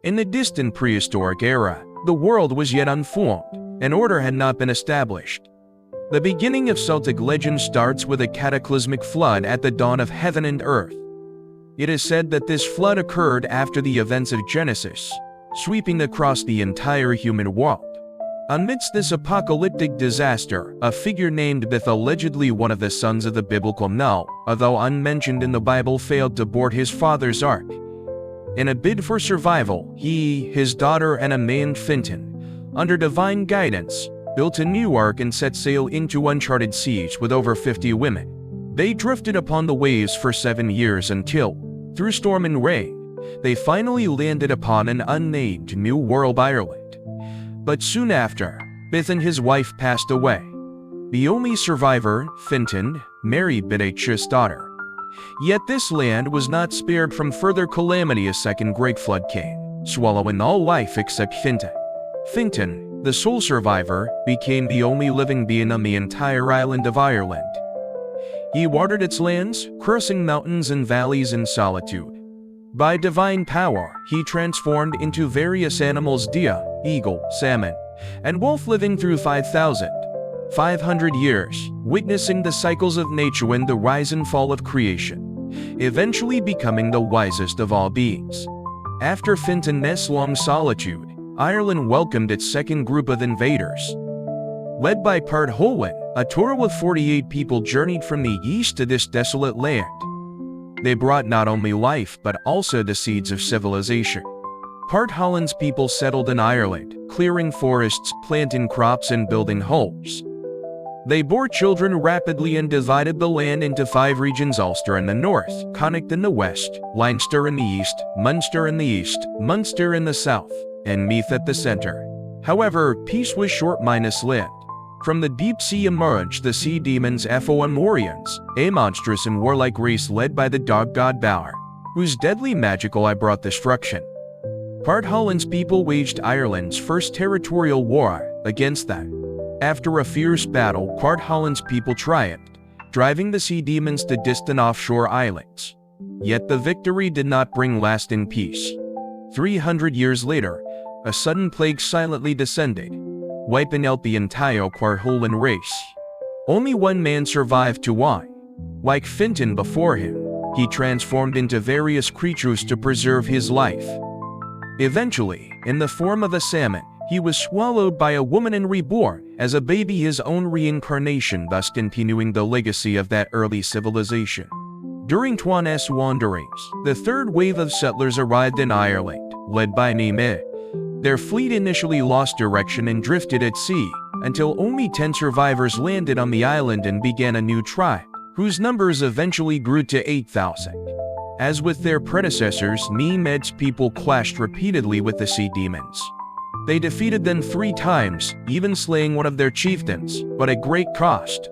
In the distant prehistoric era, the world was yet unformed, and order had not been established. The beginning of Celtic legend starts with a cataclysmic flood at the dawn of heaven and earth. It is said that this flood occurred after the events of Genesis, sweeping across the entire human world. Amidst this apocalyptic disaster, a figure named Myth, allegedly one of the sons of the biblical Noah, although unmentioned in the Bible, failed to board his father's ark. In a bid for survival, he, his daughter, and a man Fintan, under divine guidance, built a new ark and set sail into uncharted seas with over 50 women. They drifted upon the waves for 7 years until, through storm and rain, they finally landed upon an unnamed new world, Ireland. But soon after, Myth and his wife passed away. The only survivor, Fintan, married Bidach's daughter. Yet this land was not spared from further calamity. A second great flood came, swallowing all life except Fintan. Fintan, the sole survivor, became the only living being on the entire island of Ireland. He watered its lands, cursing mountains and valleys in solitude. By divine power, he transformed into various animals: deer, eagle, salmon, and wolf, living through 5,500 years, witnessing the cycles of nature and the rise and fall of creation, eventually becoming the wisest of all beings. After Fintan's long solitude, Ireland welcomed its second group of invaders. Led by Páird Holwyn, a total of 48 people journeyed from the east to this desolate land. They brought not only life but also the seeds of civilization. Páird Holwyn's people settled in Ireland, clearing forests, planting crops, and building homes. They bore children rapidly and divided the land into 5 regions: Ulster in the north, Connacht in the west, Leinster in the east, Munster in the east, Munster in the south, and Meath at the center. However, peace was short-lived. From the deep sea emerged the sea demons Fomorians, a monstrous and warlike race led by the dog god Bauer, whose deadly magical eye brought destruction. Páird Holwyn's people waged Ireland's first territorial war against them. After a fierce battle, Páird Holwyn's people triumphed, driving the sea demons to distant offshore islands. Yet the victory did not bring lasting peace. 300 years later, a sudden plague silently descended, wiping out the entire Páird Holwyn race. Only one man survived to why. Like Fintan before him, he transformed into various creatures to preserve his life. Eventually, in the form of a salmon, he was swallowed by a woman and reborn as a baby, his own reincarnation, thus continuing the legacy of that early civilization. During Tuan's wanderings, the third wave of settlers arrived in Ireland, led by Nime. Their fleet initially lost direction and drifted at sea, until only 10 survivors landed on the island and began a new tribe, whose numbers eventually grew to 8,000. As with their predecessors, Nime's people clashed repeatedly with the sea demons. They defeated them 3 times, even slaying one of their chieftains, but at great cost.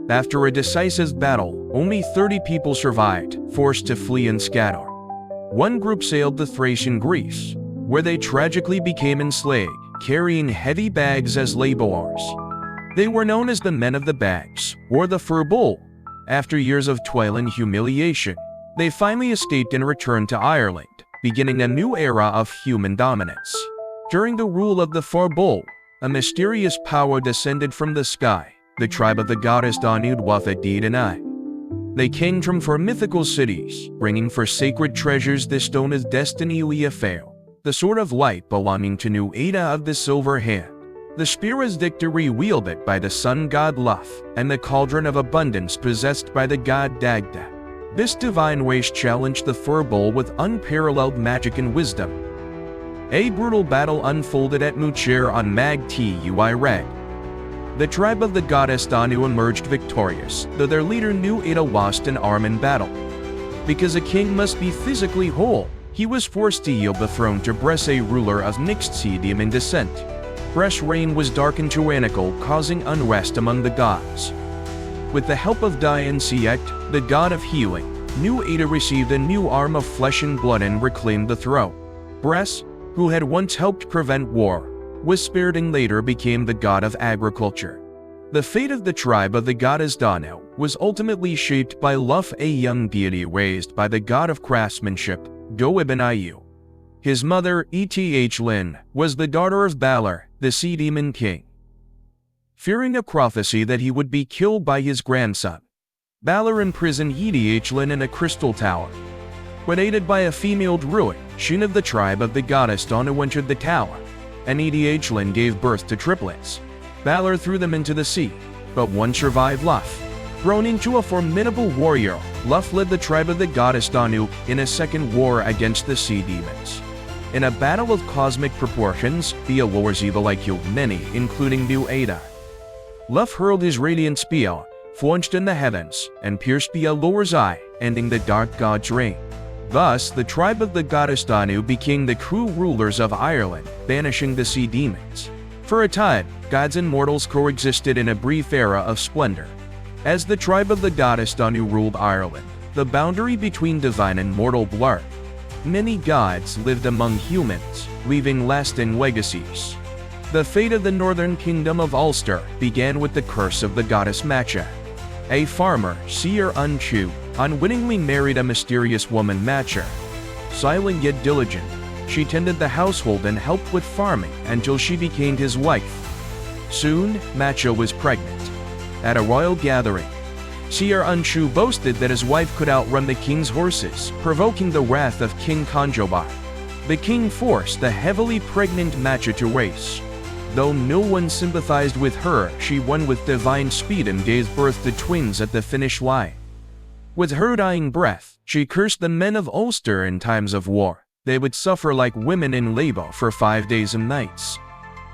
After a decisive battle, only 30 people survived, forced to flee and scatter. One group sailed to Thracian Greece, where they tragically became enslaved, carrying heavy bags as laborers. They were known as the Men of the Bags, or the Fur Bull. After years of toil and humiliation, they finally escaped and returned to Ireland, beginning a new era of human dominance. During the rule of the Fur Bull, a mysterious power descended from the sky, the tribe of the goddess Danud Wafadid and I. They came from 4 mythical cities, bringing for sacred treasures the stone of destiny Liafail, the sword of light belonging to Nu Ada of the silver hand, the spear as victory wielded by the sun god Luff, and the cauldron of abundance possessed by the god Dagda. This divine waste challenged the Fur Bull with unparalleled magic and wisdom. A brutal battle unfolded at Muchair on Mag Tui Reg. The tribe of the goddess Danu emerged victorious, though their leader Nu Ada lost an arm in battle. Because a king must be physically whole, he was forced to yield the throne to Bress, a ruler of mixed sea demon descent. Bress' reign was dark and tyrannical, causing unrest among the gods. With the help of Dian Siect, the god of healing, Nu Ada received a new arm of flesh and blood and reclaimed the throne. Bress, who had once helped prevent war, was spared and later became the god of agriculture. The fate of the tribe of the goddess Danu was ultimately shaped by Luff, a young deity raised by the god of craftsmanship, Do ibn Ayu. His mother, Ethlyn, was the daughter of Balor, the sea demon king. Fearing a prophecy that he would be killed by his grandson, Balor imprisoned Ethlyn in a crystal tower. When aided by a female druid, Shun of the tribe of the goddess Dawn, entered the tower, and Ethlyn gave birth to triplets. Balor threw them into the sea, but one survived Luff. Grown into a formidable warrior, Luff led the tribe of the goddess Danu in a second war against the sea demons. In a battle of cosmic proportions, the Allur's evil killed many, including New Ada. Luff hurled his radiant spear, forged in the heavens, and pierced the Allur's eye, ending the dark god's reign. Thus, the tribe of the goddess Danu became the true rulers of Ireland, banishing the sea demons. For a time, gods and mortals coexisted in a brief era of splendor. As the tribe of the goddess Danu ruled Ireland, the boundary between divine and mortal blurred. Many gods lived among humans, leaving lasting legacies. The fate of the northern kingdom of Ulster began with the curse of the goddess Macha. A farmer, Seir Unchu, unwittingly married a mysterious woman Macha. Silent yet diligent, she tended the household and helped with farming until she became his wife. Soon, Macha was pregnant. At a royal gathering, Seir Unchu boasted that his wife could outrun the king's horses, provoking the wrath of King Conchobar. The king forced the heavily pregnant Macha to race. Though no one sympathized with her, she won with divine speed and gave birth to twins at the finish line. With her dying breath, she cursed the men of Ulster in times of war. They would suffer like women in labor for 5 days and nights.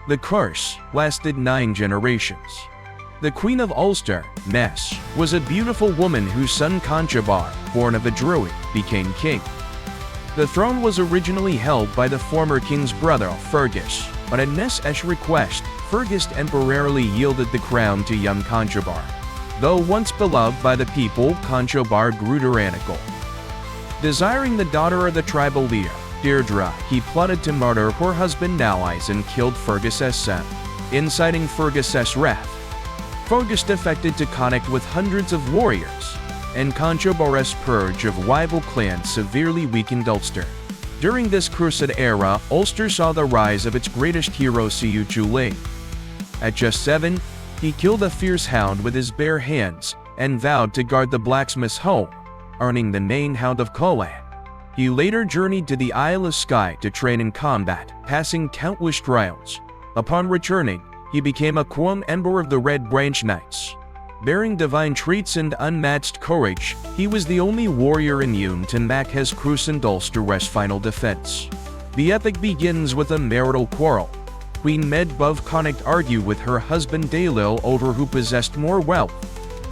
The curse lasted 9 generations. The Queen of Ulster, Ness, was a beautiful woman whose son Conchobar, born of a druid, became king. The throne was originally held by the former king's brother, Fergus, but at Ness's request, Fergus temporarily yielded the crown to young Conchobar. Though once beloved by the people, Conchobar grew tyrannical. Desiring the daughter of the tribal leader, Deirdre, he plotted to murder her husband Nalais and killed Fergus's son. Inciting Fergus's wrath, Fergus defected to Connacht with hundreds of warriors, and Conchobar's purge of rival clans severely weakened Ulster. During this cursed era, Ulster saw the rise of its greatest hero Ciú. At just 7, he killed a fierce hound with his bare hands and vowed to guard the blacksmith's home, earning the name Hound of Colan. He later journeyed to the Isle of Skye to train in combat, passing countless trials. Upon returning, he became a crowned member of the Red Branch Knights. Bearing divine traits and unmatched courage, he was the only warrior immune to Mac's crusade Ulster's final defense. The epic begins with a marital quarrel. Queen Medb of Connacht argued with her husband Daelil over who possessed more wealth.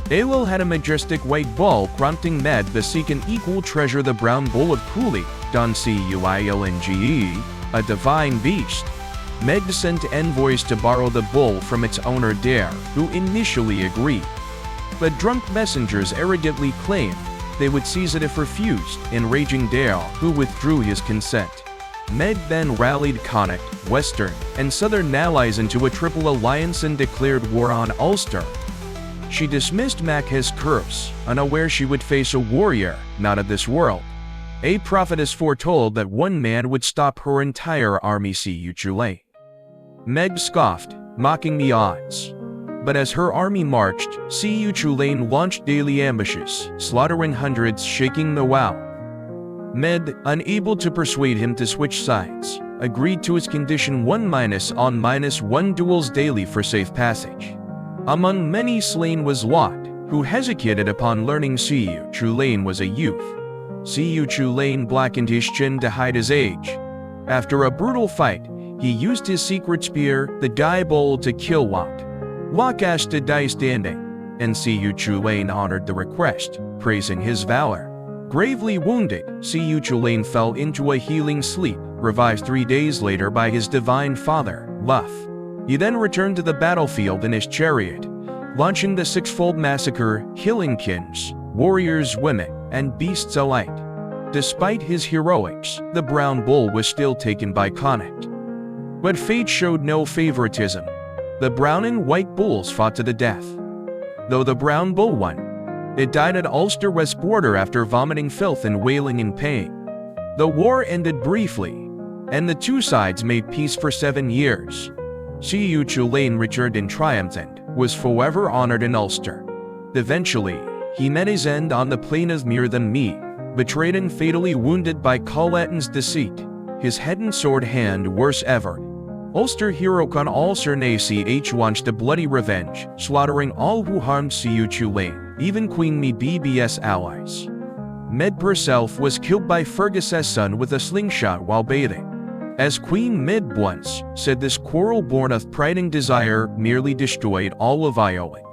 Daelil had a majestic white bull, prompting Medb to seek an equal treasure, the brown bull of Cooley, Don Cuilnge, a divine beast. Medb sent envoys to borrow the bull from its owner Dare, who initially agreed. But drunk messengers arrogantly claimed they would seize it if refused, enraging Dare, who withdrew his consent. Medb then rallied Connacht, Western, and Southern allies into a triple alliance and declared war on Ulster. She dismissed Mac's curse, unaware she would face a warrior not of this world. A prophetess foretold that one man would stop her entire army. Ciú. Medb scoffed, mocking the odds. But as her army marched, Ciú launched daily ambushes, slaughtering hundreds, shaking the wow. Medb, unable to persuade him to switch sides, agreed to his condition 1-on-1 duels daily for safe passage. Among many slain was Lot, who hesitated upon learning Ciú was a youth. Ciú blackened his chin to hide his age. After a brutal fight, he used his secret spear, the Diabol, to kill Lot. Lot asked to die standing, and Ciú honored the request, praising his valor. Gravely wounded, Ciú fell into a healing sleep, revived 3 days later by his divine father, Luff. He then returned to the battlefield in his chariot, launching the sixfold massacre, killing kings, warriors, women, and beasts alike. Despite his heroics, the brown bull was still taken by Connacht. But fate showed no favoritism. The brown and white bulls fought to the death. Though the brown bull won, it died at Ulster's border after vomiting filth and wailing in pain. The war ended briefly, and the two sides made peace for 7 years. Siu Chulainn returned in triumph and was forever honored in Ulster. Eventually, he met his end on the plain of Muir than Mead, betrayed and fatally wounded by Collatin's deceit. His head and sword hand worse ever. Ulster hero Con Ulster Ch launched a bloody revenge, slaughtering all who harmed Siu Chulainn, even Queen Mead BBS allies. Med herself was killed by Fergus's son with a slingshot while bathing. As Queen Mid once said, this quarrel born of pride and desire merely destroyed all of Ireland.